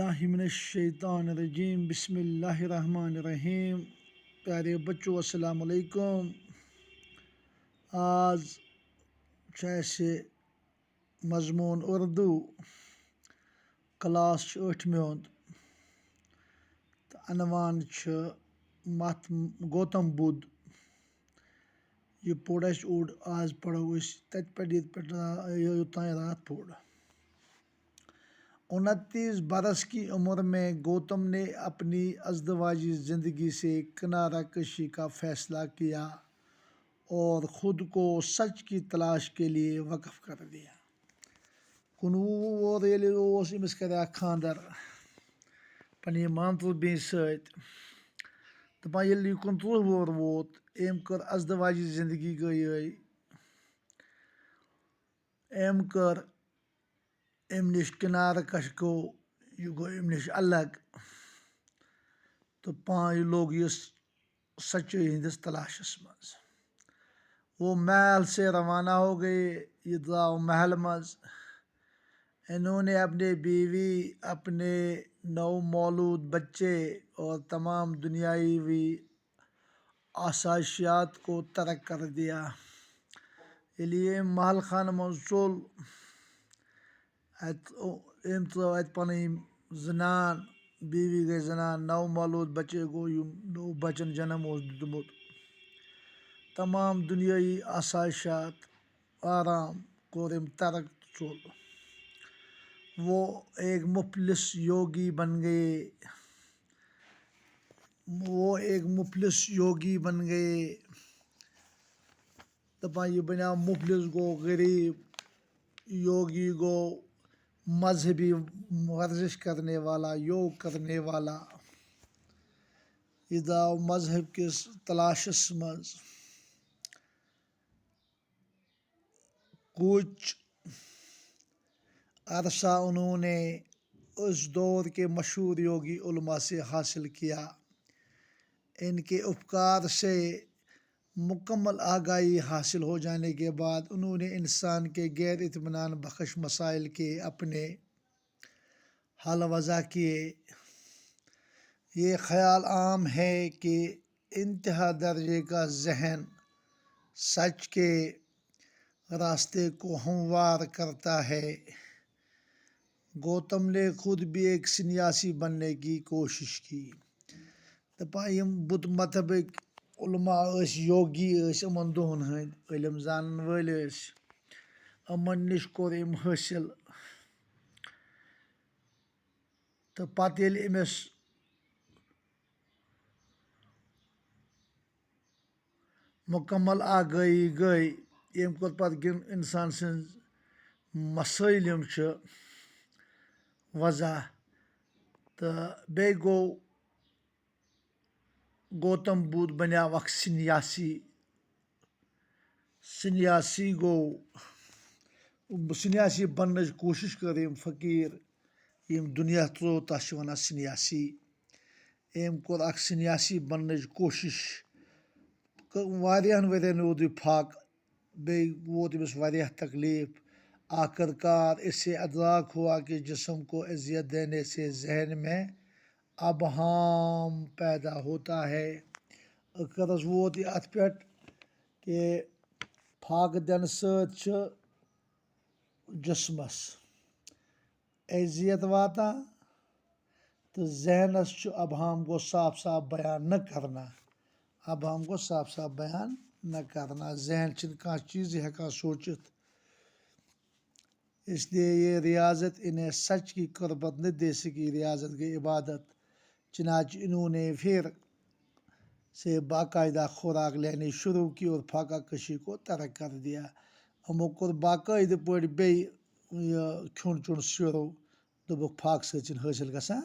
باللہ من الشیطان الرجیم بسم اللہ الرحمن الرحیم۔ پیارے بچوں السلام علیکم۔ آز اسہِ مضموٗن اردو کلاس 8 ہُنٛد تہٕ عنوان چھُ گوتم بدھ۔ یہ پوٚر اَسہِ اوٚڑ، آز پَرو أسۍ تَتہِ پٮ۪ٹھ ییٚتہِ پٮ۪ٹھ یوٚتام رات پوٚر۔ 29 برس کی عمر میں گوتم نے اپنی ازدواجی زندگی سے کنارہ کشی کا فیصلہ کیا اور خود کو سچ کی تلاش کے لیے وقف کر دیا۔ 19 وُہُر ییٚلہِ اوس أمِس کَریٛاو خانٛدر پنٛنہِ مامتٕر بیٚنہِ سۭتۍ، دَپان ییٚلہِ یہِ 29 وُہُر ووت أمۍ کٔر ازدواجی زندگی گٔیے، أمۍ کٔر اَمہِ نِش کنارٕ کش گوٚو، یہِ گوٚو اَمہِ نِش الگ تہٕ یہِ لوٚگ یہِ سچٲیی ہِنٛدِس تلاشس منٛز۔ وہ محل سے روانہ ہو گئے، یہ درٛاو محل منٛز۔ انہوں نے اپنی بیوی، اپنے نومولود بچے اور تمام دنیاوی آسائشات کو ترک کر دیا۔ ییٚلہِ یہِ أمۍ محل خانہٕ منٛز ژوٚل، أمۍ ترٛٲو اَتہِ پنٕنۍ زنان، بیوی گٔے زنان، نومولود بچے گوٚو یِم نوٚو بچن جنم اوس دیُتمُت، تمام دُنیٲیی آسائشات، آرام کوٚر أمۍ ترک تہٕ ژوٚل۔ وہ ایک مفلس یوگی بن گئے۔ دَپان یہِ بنیٛاو مفلس، گوٚو غریٖب، یوگی گوٚو مذہبی ورزش کرنے والا، یوگ کرنے والا۔ یہِ درٛاو مذہب کِس تلاشس منٛز۔ کچھ عرصہ انہوں نے اس دور کے مشہور یوگی علماء سے حاصل کیا۔ ان کے افکار سے مکمل آگاہی حاصل ہو جانے کے بعد انہوں نے انسان کے غیر اطمینان بخش مسائل کے اپنے حل وضع کیے۔ یہ خیال عام ہے کہ انتہا درجے کا ذہن سچ کے راستے کو ہموار کرتا ہے۔ گوتم نے خود بھی ایک سنیاسی بننے کی کوشش کی۔ دَپان یِم بدھ مذہبٕکۍ علماء ٲسۍ، یوگی ٲسۍ، یِمن دۄہن ہٕنٛدۍ علم زانن وٲلۍ ٲسۍ، یِمن نِش کوٚر أمۍ حٲصِل تہٕ پتہٕ ییٚلہِ أمِس مکمل آگٲہی گٔے، أمۍ کوٚر پتہٕ یِم اِنسان سٕنٛز مسٲیل یِم چھِ وضع، تہٕ بیٚیہِ گوٚو گوتم بدھ بنیٛاو اکھ سنیاسی بننٕچ کوٗشش کٔر أمۍ فقیٖر، ییٚمۍ دُنیا ترٛوو تَتھ چھِ وَنان سنیاسی۔ أمۍ کوٚر اکھ سنیاسی بننٕچ کوٗشش، واریاہن ؤرین روٗد یہِ فاقہٕ، بیٚیہِ ووت أمِس واریاہ تکلیٖف۔ آخر کار اس سے ادراک ہوا کہ جسم کو اذیت دینے سے ذہن میں ابہام پیدا ہوتا ہے۔ ٲخرس ووت یہِ اَتھ پٮ۪ٹھ کہِ فاقہٕ دِنہٕ سۭتۍ چھُ جسمس اذیت واتان تہٕ ذہنس چھُ ابہام گوٚو صاف صاف بیان نہ کرنا، ذہن چھِنہٕ کانٛہہ چیٖزٕے ہٮ۪کان سوٗنٛچِتھ۔ اس لیے یہ ریاضت انہیں سچ کی قربت نہ دے سکی، ریاضت گئی عبادت۔ چنانچہ انہوں نے پھر سے باقاعدہ خوراک لینی شروع کی اور فاقہ کشی کو ترک کر دیا۔ یِمو کوٚر باقٲعدٕ پٲٹھۍ بیٚیہِ یہِ کھیوٚن چیوٚن شروٗع، دوٚپُکھ فاقہٕ سۭتۍ چھِنہٕ حٲصِل گژھان